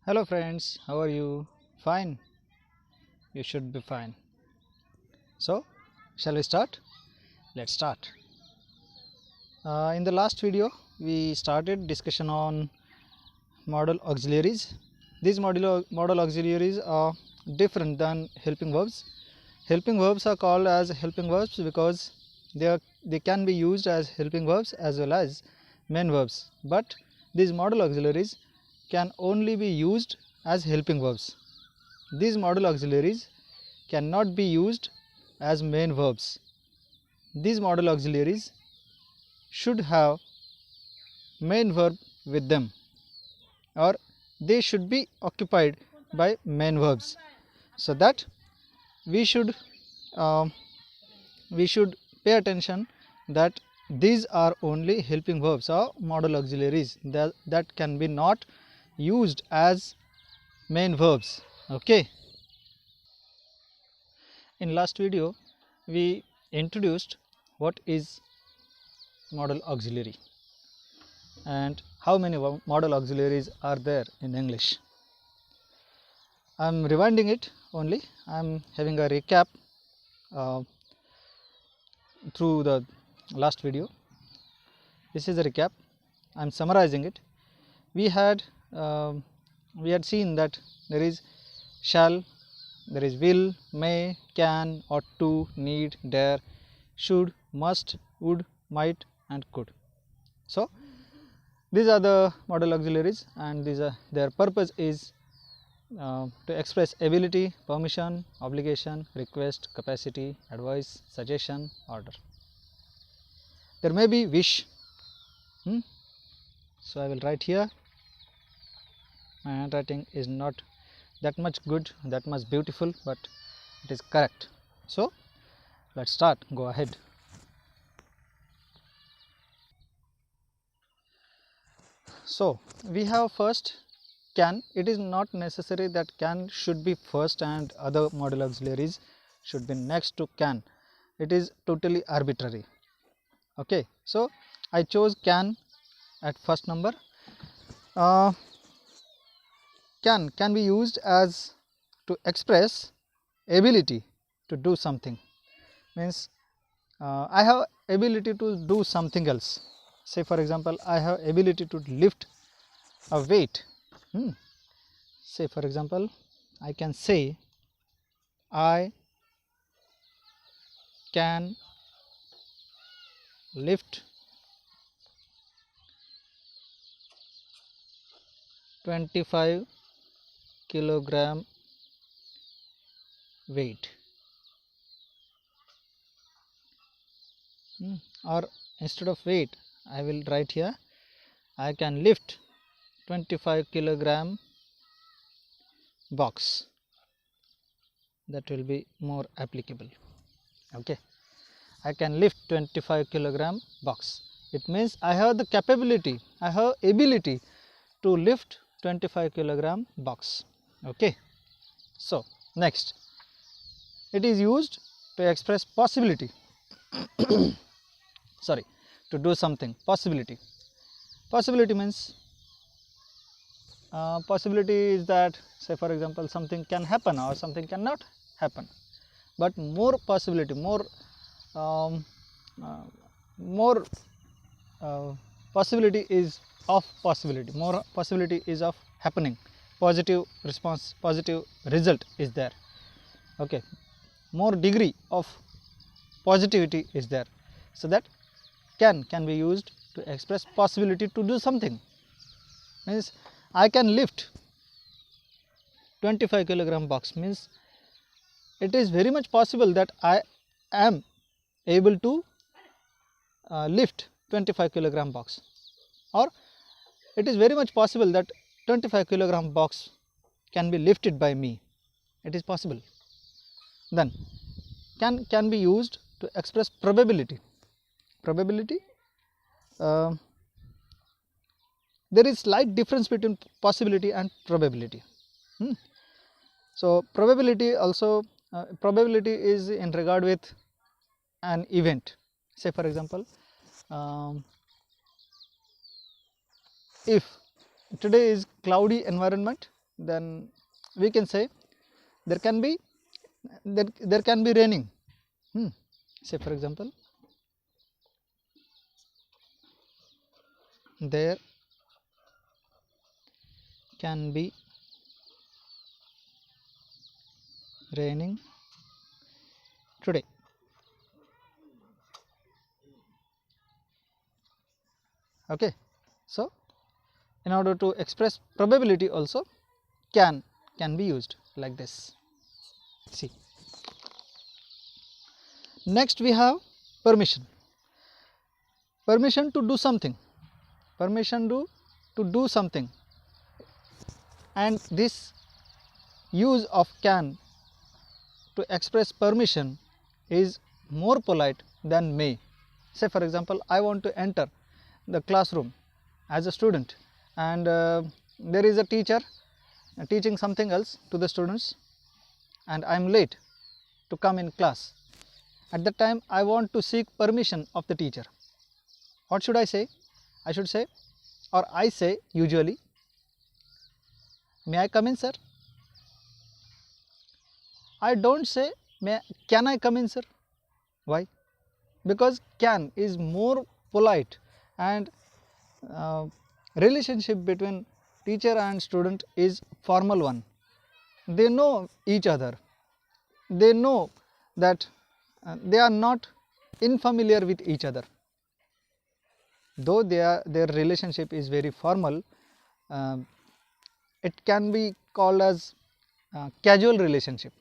Hello friends, how are you? Fine? You should be fine. So, shall we start? Let's start. In the last video, we started discussion on modal auxiliaries. These modal auxiliaries are different than helping verbs. Helping verbs are called as helping verbs because they can be used as helping verbs as well as main verbs. But these modal auxiliaries can only be used as helping verbs. These modal auxiliaries cannot be used as main verbs. These modal auxiliaries should have main verb with them, or they should be occupied by main verbs, so that we should um, we should pay attention that these are only helping verbs or modal auxiliaries that can be not used as main verbs. Okay. In last video, we introduced what is modal auxiliary and how many modal auxiliaries are there in English. I am rewinding it only. I am having a recap through the last video. This is a recap. I am summarizing it. We had seen that there is shall, there is will, may, can, ought to, need, dare, should, must, would, might and could. So these are the modal auxiliaries, and their purpose is to express ability, permission, obligation, request, capacity, advice, suggestion, order. There may be wish. So I will write here. My handwriting is not that much good, that much beautiful, but it is correct. So let's start. Go ahead. So we have first can. It is not necessary that can should be first and other modal auxiliaries should be next to can. It is totally arbitrary. Okay, so I chose can at first number. Can be used as to express ability to do something. Means I have ability to do something else. Say for example, I have ability to lift a weight. Say for example, I can say I can lift 25 kilogram weight, or instead of weight I will write here I can lift 25 kilogram box. That will be more applicable. Okay, I can lift 25 kilogram box. It means I have the capability, I have ability to lift 25 kilogram box. Okay, so next, it is used to express possibility. Sorry, to do something. Possibility means possibility is that, say for example, something can happen or something cannot happen, but more possibility, more possibility is of possibility, more possibility is of happening, positive response, positive result is there. Okay, more degree of positivity is there, so that can be used to express possibility to do something. Means I can lift 25 kilogram box, means it is very much possible that I am able to lift 25 kilogram box, or it is very much possible that 25 kilogram box can be lifted by me. It is possible. Then can be used to express probability. Probability, there is slight difference between possibility and probability. So probability also, probability is in regard with an event. Say for example, if today is cloudy environment, then we can say there can be raining. Say for example, there can be raining today. Okay, so in order to express probability also can be used like this. See, next we have permission. Permission to do something. Permission to do something. And this use of can to express permission is more polite than may. Say for example, I want to enter the classroom as a student, and there is a teacher teaching something else to the students, and I am late to come in class. At that time I want to seek permission of the teacher. What should I say? I should say, or I say usually, may I come in, sir? I don't say can I come in, sir? Why? Because can is more polite, and relationship between teacher and student is formal one. They know each other. They know that they are not unfamiliar with each other. Though their relationship is very formal, it can be called as casual relationship.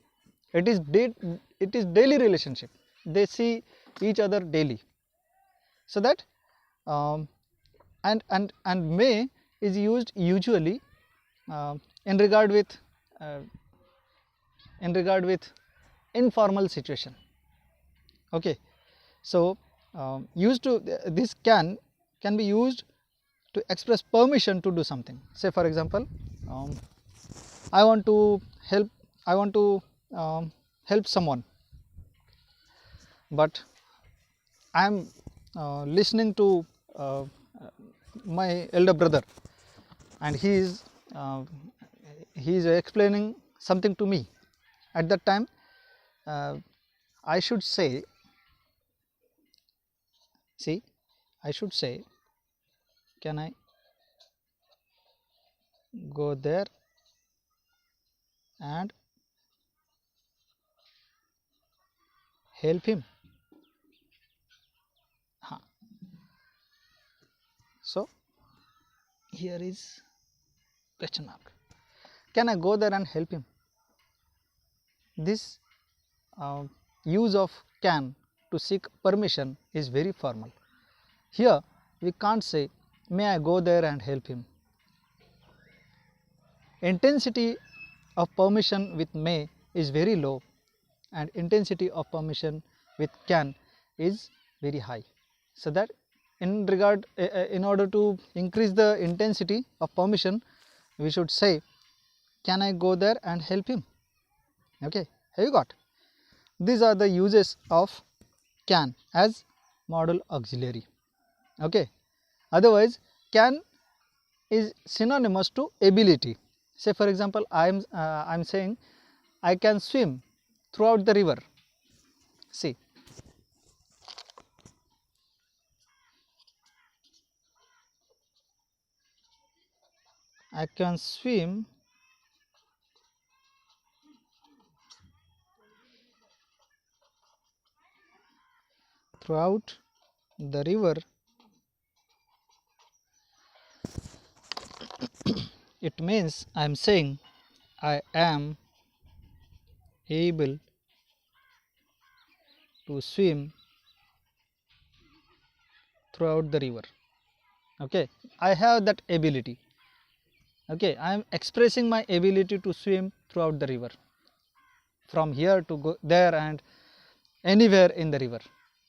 It is daily relationship. They see each other daily. So that and may is used usually in regard with informal situation. Okay, so used to this can be used to express permission to do something. Say for example, I want to help someone, but I am listening to my elder brother, and he is explaining something to me. At that time I should say, can I go there and help him? So here is question mark. Can I go there and help him? This use of can to seek permission is very formal. Here we can't say may I go there and help him. Intensity of permission with may is very low, and intensity of permission with can is very high. So that in order to increase the intensity of permission, we should say, can I go there and help him? Okay, have you got? These are the uses of can as modal auxiliary. Okay, otherwise can is synonymous to ability. Say for example, I am saying I can swim throughout the river. See, I can swim throughout the river. It means I am saying I am able to swim throughout the river. Okay, I have that ability. Okay, I am expressing my ability to swim throughout the river, from here to go there and anywhere in the river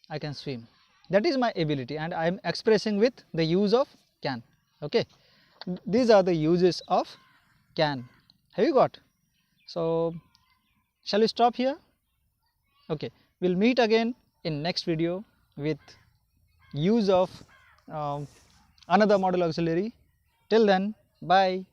I can swim. That is my ability, and I am expressing with the use of can. Okay, these are the uses of can. Have you got? So shall we stop here? Okay, we'll meet again in next video with use of another modal auxiliary. Till then, bye.